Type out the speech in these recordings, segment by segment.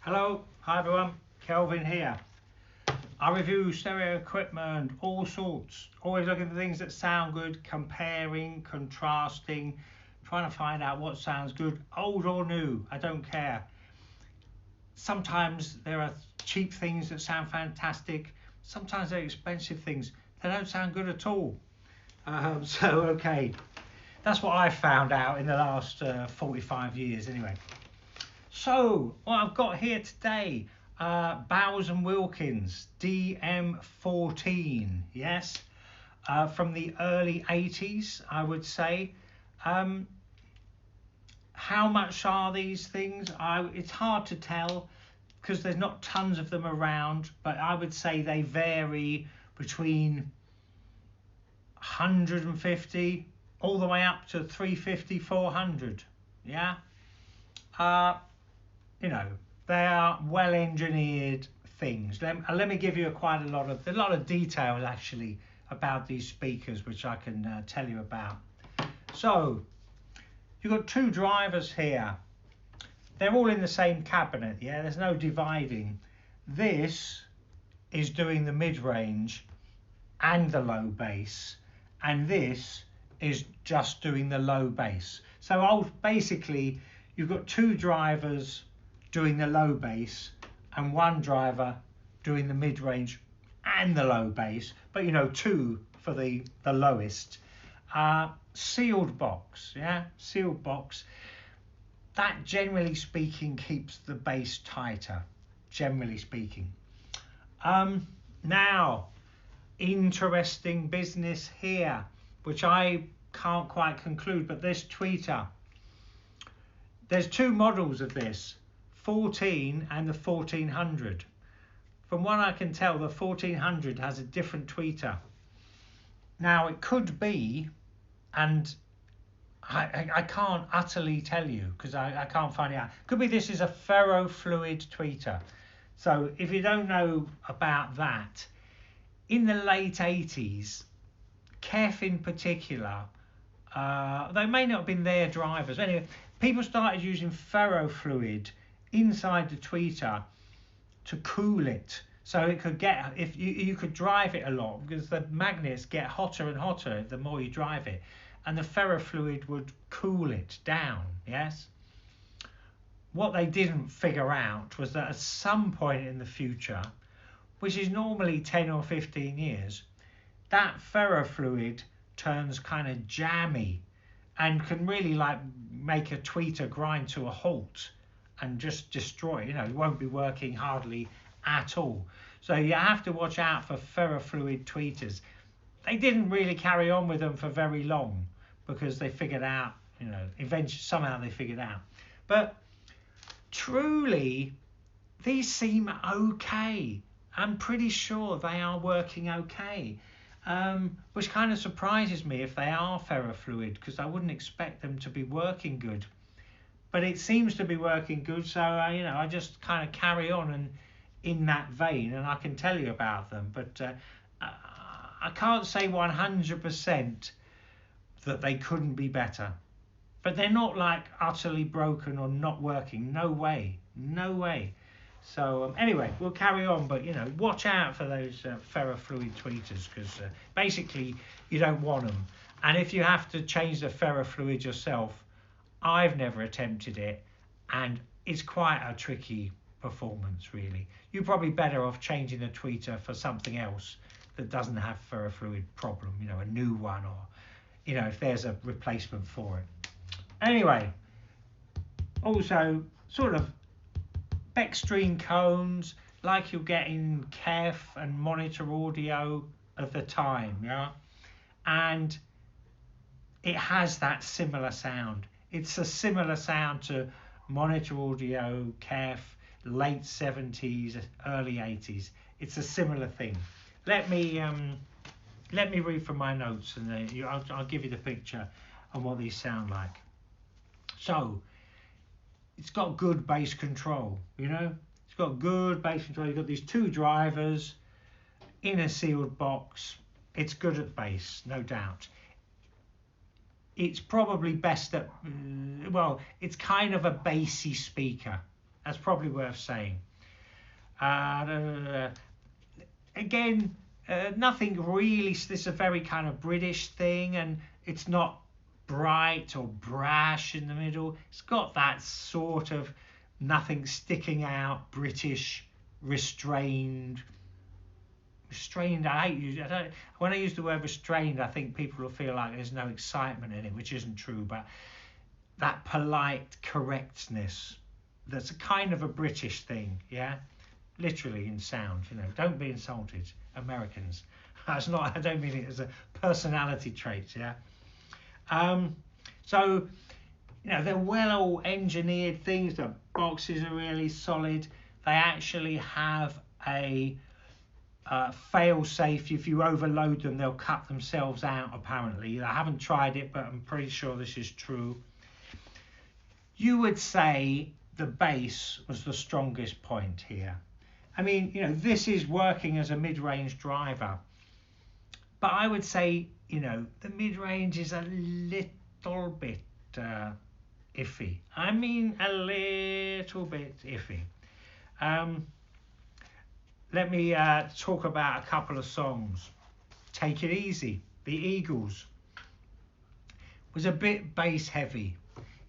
Hello, hi everyone, Kelvin here. I review stereo equipment, all sorts, always looking for things that sound good, comparing, contrasting, trying to find out what sounds good, old or new, I don't care. Sometimes there are cheap things that sound fantastic, sometimes they're expensive things that don't sound good at all. Okay, that's what I found out in the last 45 years anyway. So, what I've got here today, Bowers and Wilkins DM14, yes, from the early 80s, I would say. How much are these things? It's hard to tell because there's not tons of them around, but I would say they vary between 150 all the way up to 350, 400, yeah. You know, they are well engineered things. Let me give you quite a lot of details actually about these speakers, which I can tell you about. So you've got two drivers here. They're all in the same cabinet, yeah, there's no dividing. This is doing the mid-range and the low bass, and this is just doing the low bass. So basically you've got two drivers doing the low bass and one driver doing the mid-range and the low bass, but you know, two for the lowest. Sealed box, yeah, sealed box. That generally speaking keeps the bass tighter, generally speaking. Now, interesting business here, which I can't quite conclude, but this tweeter, there's two models of this, 14 and the 1400. From what I can tell, the 1400 has a different tweeter. Now it could be, and I can't utterly tell you because I can't find it out. Could be this is a ferrofluid tweeter. So if you don't know about that, in the late 80s, Kef in particular, they may not have been their drivers. Anyway, people started using ferrofluid inside the tweeter to cool it, so it could get, if you could drive it a lot, because the magnets get hotter and hotter the more you drive it, and the ferrofluid would cool it down. Yes, what they didn't figure out was that at some point in the future, which is normally 10 or 15 years, that ferrofluid turns kind of jammy and can really like make a tweeter grind to a halt and just destroy it. You know, it won't be working hardly at all. So you have to watch out for ferrofluid tweeters. They didn't really carry on with them for very long because they figured out, you know, eventually somehow they figured out. But truly, these seem okay. I'm pretty sure they are working okay. Which kind of surprises me if they are ferrofluid, because I wouldn't expect them to be working good. But it seems to be working good, so you know, I just kind of carry on and in that vein, and I can tell you about them. But I can't say 100% that they couldn't be better. But they're not like utterly broken or not working. No way, no way. So anyway, we'll carry on, but you know, watch out for those ferrofluid tweeters, because basically you don't want them. And if you have to change the ferrofluid yourself, I've never attempted it, and it's quite a tricky performance really. You're probably better off changing the tweeter for something else that doesn't have ferrofluid problem, you know, a new one, or you know, if there's a replacement for it. Anyway, also sort of Backstream cones like you'll get in Kef and Monitor Audio of the time, yeah, and it has that similar sound. It's a similar sound to Monitor Audio, Kef, late 70s, early 80s. It's a similar thing. Let me read from my notes, and I'll give you the picture on what these sound like. So it's got good bass control, you know, it's got good bass control. You've got these two drivers in a sealed box. It's good at bass, no doubt. It's probably best at, well, it's kind of a bassy speaker, That's probably worth saying. Again, nothing really. This is a very kind of British thing, and it's not bright or brash in the middle. It's got that sort of nothing sticking out, British, restrained. I hate use. When I use the word restrained, I think people will feel like there's no excitement in it, which isn't true. But that polite correctness, that's a kind of a British thing, yeah. Literally in sound, you know. Don't be insulted, Americans. That's not. I don't mean it as a personality trait, yeah. So, you know, they're well engineered things. The boxes are really solid. They actually have a fail safe. If you overload them, they'll cut themselves out, apparently. I haven't tried it, but I'm pretty sure this is true. You would say the bass was the strongest point here. I mean, you know, this is working as a mid-range driver, but I would say, you know, the mid-range is a little bit iffy. I mean, a little bit iffy. Let me talk about a couple of songs. Take It Easy, the Eagles, was a bit bass heavy.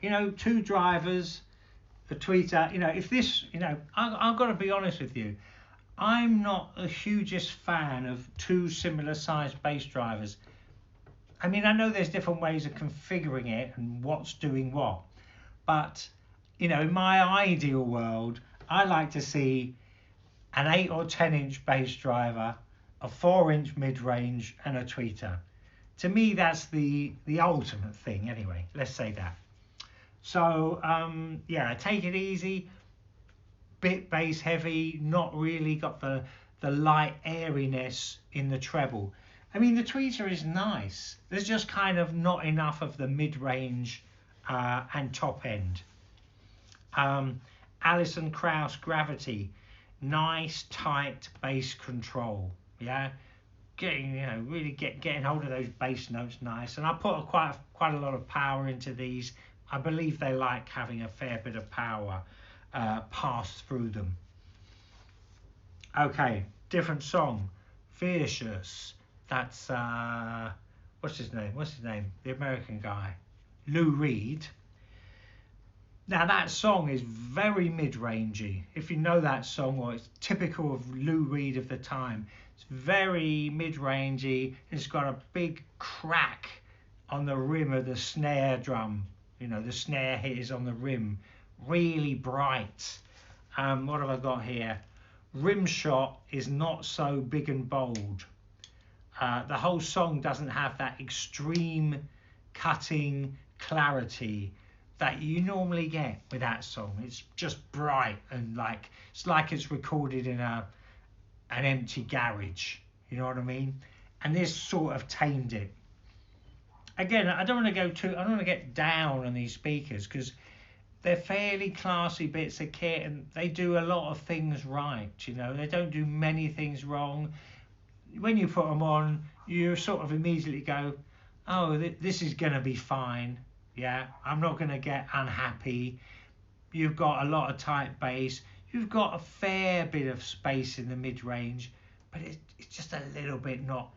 You know, two drivers, the tweeter, you know, if this, you know, I've got to be honest with you, I'm not the hugest fan of two similar sized bass drivers. I mean, I know there's different ways of configuring it and what's doing what, but, you know, in my ideal world, I like to see an 8 or 10 inch bass driver, a 4-inch mid-range, and a tweeter. To me, that's the ultimate thing anyway, let's say that. So, yeah, Take It Easy, bit bass heavy, not really got the light airiness in the treble. I mean, the tweeter is nice. There's just kind of not enough of the mid-range and top end. Alison Krauss Gravity, nice tight bass control, yeah. Getting, you know, really getting hold of those bass notes nice. And I put quite a lot of power into these. I believe they like having a fair bit of power pass through them. Okay, different song. Vicious. That's what's his name? The American guy, Lou Reed. Now that song is very mid-rangey. If you know that song, or it's typical of Lou Reed of the time. It's very mid-rangey. It's got a big crack on the rim of the snare drum. You know, the snare hit is on the rim. Really bright. What have I got here? Rim shot is not so big and bold. The whole song doesn't have that extreme cutting clarity that you normally get with that song. It's just bright and like it's recorded in an empty garage. You know what I mean? And this sort of tamed it. Again, I don't want to get down on these speakers because they're fairly classy bits of kit and they do a lot of things right. You know, they don't do many things wrong. When you put them on, you sort of immediately go, oh, this is going to be fine. Yeah, I'm not going to get unhappy. You've got a lot of tight bass. You've got a fair bit of space in the mid-range, but it's just a little bit not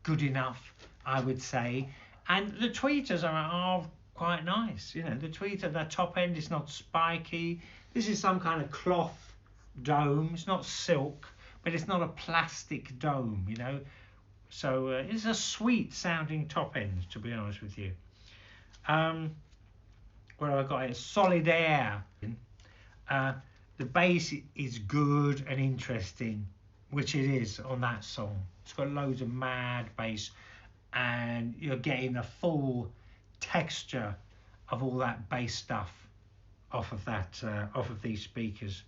good enough, I would say. And the tweeters are quite nice. You know, the tweeter, the top end is not spiky. This is some kind of cloth dome. It's not silk, but it's not a plastic dome, you know. So it's a sweet sounding top end, to be honest with you. What have I got here? Solid Air. The bass is good and interesting, which it is on that song. It's got loads of mad bass and you're getting the full texture of all that bass stuff off of these speakers.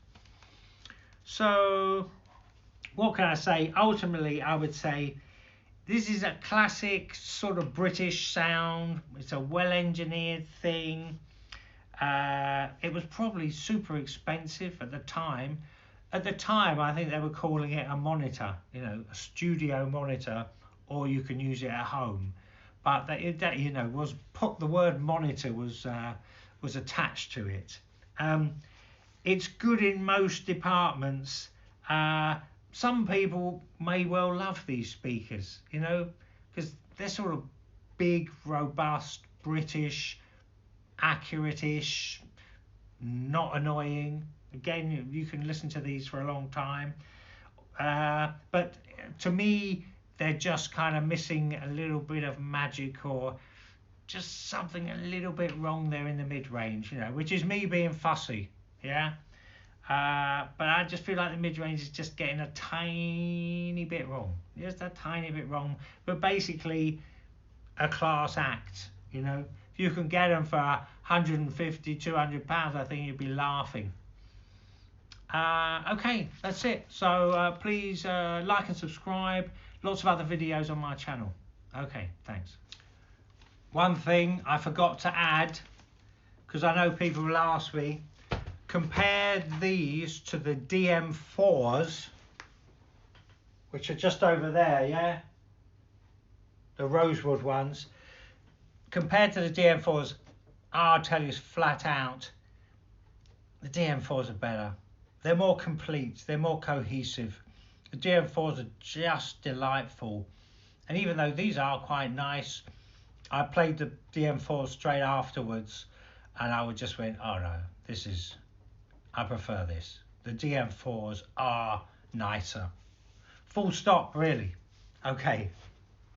So what can I say? Ultimately, I would say this is a classic sort of British sound. It's a well-engineered thing. It was probably super expensive at the time. At the time, I think they were calling it a monitor, you know, a studio monitor, or you can use it at home. But that you know, the word monitor was attached to it. It's good in most departments. Some people may well love these speakers, you know, because they're sort of big, robust, British, accurate-ish, not annoying. Again, you can listen to these for a long time. But to me, they're just kind of missing a little bit of magic, or just something a little bit wrong there in the mid-range, you know, which is me being fussy, yeah. But I just feel like the mid-range is just getting a tiny bit wrong, just a tiny bit wrong. But basically, a class act, you know. If you can get them for 150, 200 pounds, I think you'd be laughing. Okay, that's it. So please like and subscribe. Lots of other videos on my channel. Okay, thanks. One thing I forgot to add, because I know people will ask me, compare these to the DM4s, which are just over there, yeah? The rosewood ones. Compared to the DM4s, I'll tell you flat out, the DM4s are better. They're more complete, they're more cohesive. The DM4s are just delightful. And even though these are quite nice, I played the DM4s straight afterwards, and I just went, oh no, I prefer this. The DM4s are nicer. Full stop, really. Okay.